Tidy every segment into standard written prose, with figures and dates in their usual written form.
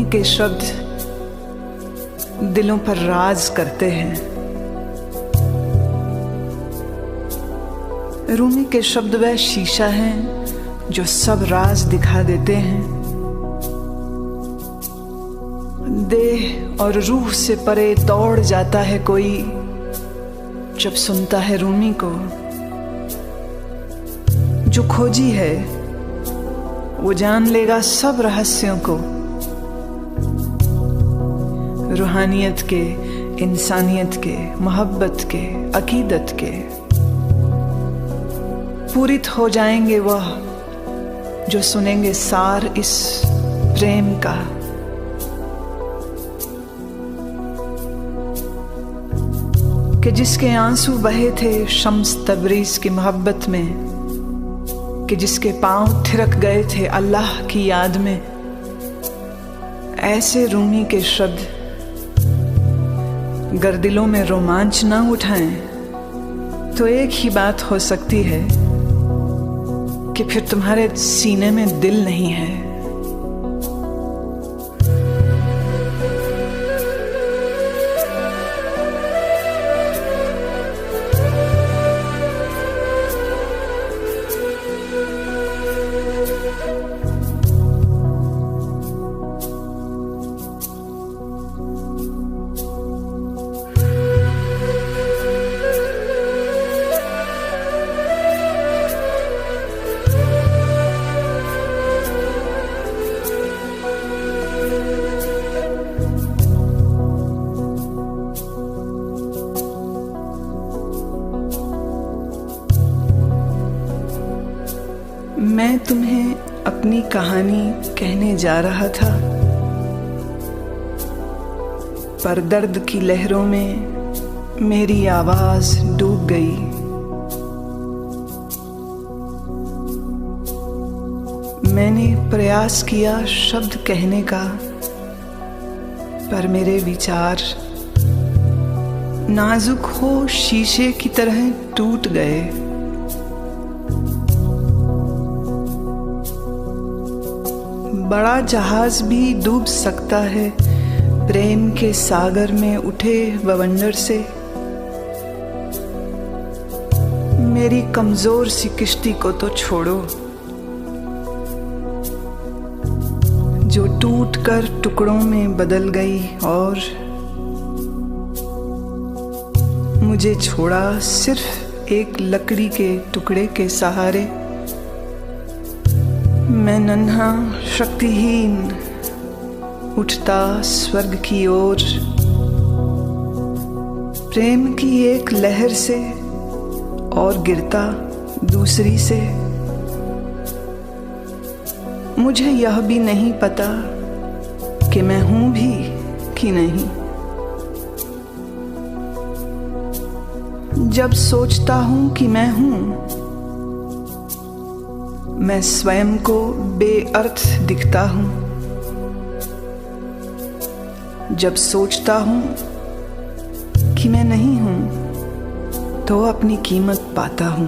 के शब्द दिलों पर राज करते हैं। रूमी के शब्द वह शीशा हैं जो सब राज दिखा देते हैं। देह और रूह से परे दौड़ जाता है कोई जब सुनता है रूमी को। जो खोजी है वो जान लेगा सब रहस्यों को। रूहानियत के, इंसानियत के, मोहब्बत के, अकीदत के। पूरित हो जाएंगे वह जो सुनेंगे सार इस प्रेम का। कि जिसके आंसू बहे थे शम्स तबरीज की मोहब्बत में, कि जिसके पांव थिरक गए थे अल्लाह की याद में, ऐसे रूमी के शब्द गर दिलों में रोमांच ना उठाएं तो एक ही बात हो सकती है कि फिर तुम्हारे सीने में दिल नहीं है। मैं तुम्हें अपनी कहानी कहने जा रहा था, पर दर्द की लहरों में मेरी आवाज डूब गई। मैंने प्रयास किया शब्द कहने का, पर मेरे विचार नाजुक हो शीशे की तरह टूट गए। बड़ा जहाज भी डूब सकता है प्रेम के सागर में उठे बवंडर से। मेरी कमजोर सी किश्ती को तो छोड़ो, जो टूट कर टुकड़ों में बदल गई और मुझे छोड़ा सिर्फ एक लकड़ी के टुकड़े के सहारे। मैं नन्हा शक्तिहीन उठता स्वर्ग की ओर, प्रेम की एक लहर से और गिरता दूसरी से। मुझे यह भी नहीं पता कि मैं हूं भी कि नहीं। जब सोचता हूं कि मैं हूं, मैं स्वयं को बेअर्थ दिखता हूं। जब सोचता हूं कि मैं नहीं हूं तो अपनी कीमत पाता हूं।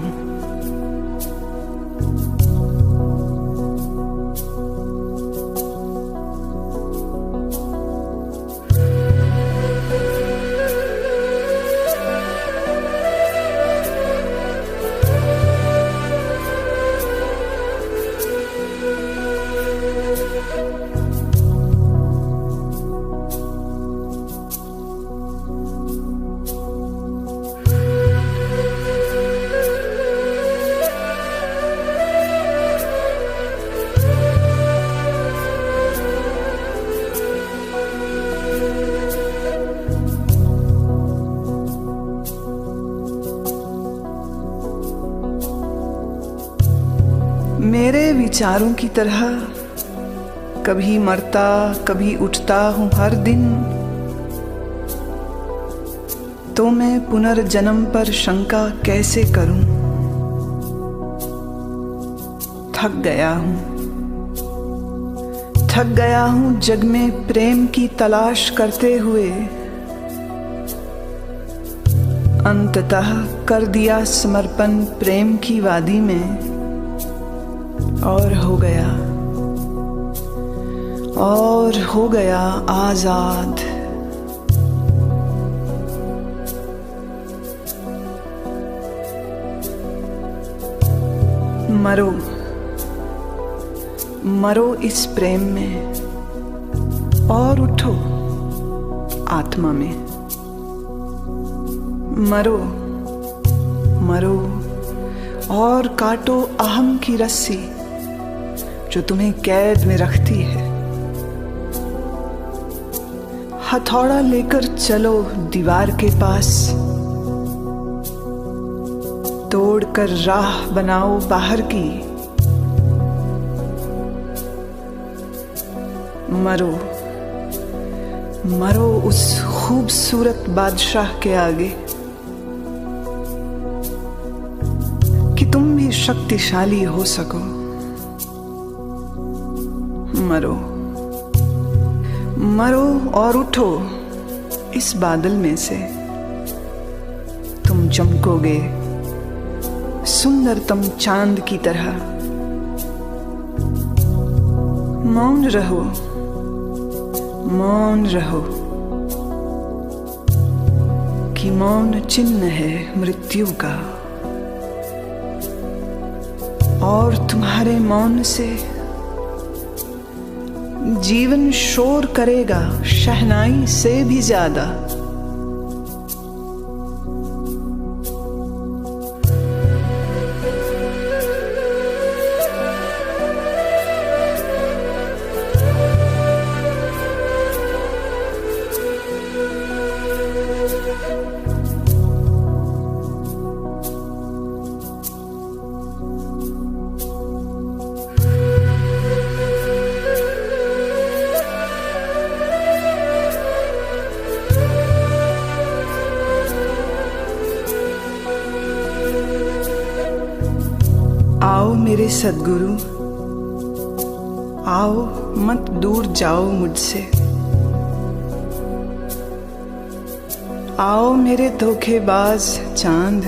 मेरे विचारों की तरह कभी मरता कभी उठता हूँ हर दिन, तो मैं पुनर्जन्म पर शंका कैसे करूं। थक गया हूं जग में प्रेम की तलाश करते हुए। अंततः कर दिया समर्पण प्रेम की वादी में और हो गया और हो गया आजाद। मरो, मरो इस प्रेम में और उठो आत्मा में। मरो, मरो और काटो अहम की रस्सी जो तुम्हें कैद में रखती है। हथौड़ा लेकर चलो दीवार के पास, तोड़कर राह बनाओ बाहर की। मरो, मरो उस खूबसूरत बादशाह के आगे कि तुम भी शक्तिशाली हो सको। मरो, मरो और उठो इस बादल में से। तुम चमकोगे सुंदरतम चांद की तरह। मौन रहो, मौन रहो कि मौन चिन्ह है मृत्यु का। और तुम्हारे मौन से जीवन शोर करेगा शहनाई से भी ज्यादा। आओ मेरे सद्गुरु, आओ मत दूर जाओ मुझसे। आओ मेरे धोखेबाज चांद,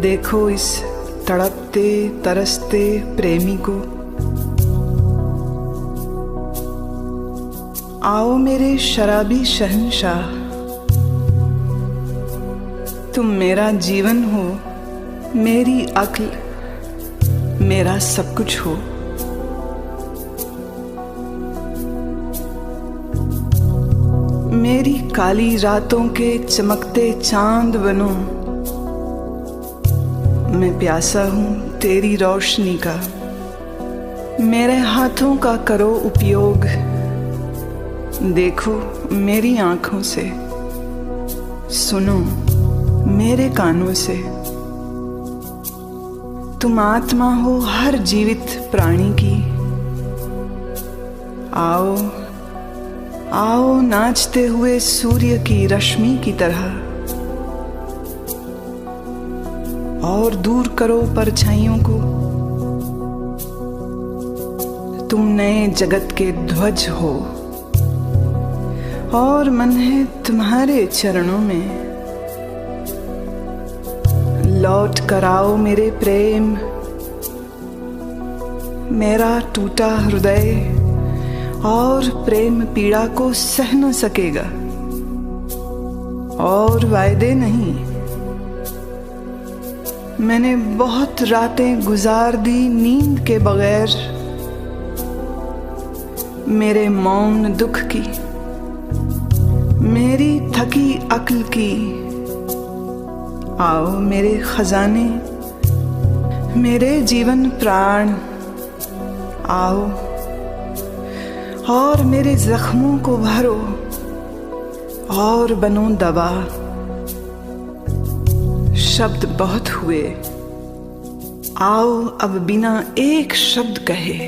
देखो इस तड़पते तरसते प्रेमी को। आओ मेरे शराबी शहंशाह, तुम मेरा जीवन हो, मेरी अक्ल, मेरा सब कुछ हो। मेरी काली रातों के चमकते चांद बनो। मैं प्यासा हूं तेरी रोशनी का। मेरे हाथों का करो उपयोग, देखो मेरी आंखों से, सुनो मेरे कानों से। तुम आत्मा हो हर जीवित प्राणी की। आओ, आओ नाचते हुए सूर्य की रश्मि की तरह, और दूर करो परछाइयों को। तुम नए जगत के ध्वज हो, और मन है तुम्हारे चरणों में। लौट कर आओ मेरे प्रेम, मेरा टूटा हृदय और प्रेम पीड़ा को सह न सकेगा। और वायदे नहीं, मैंने बहुत रातें गुजार दी नींद के बगैर। मेरे मौन दुख की, मेरी थकी अक्ल की। आओ मेरे खजाने, मेरे जीवन प्राण, आओ और मेरे जख्मों को भरो और बनो दवा। शब्द बहुत हुए, आओ अब बिना एक शब्द कहे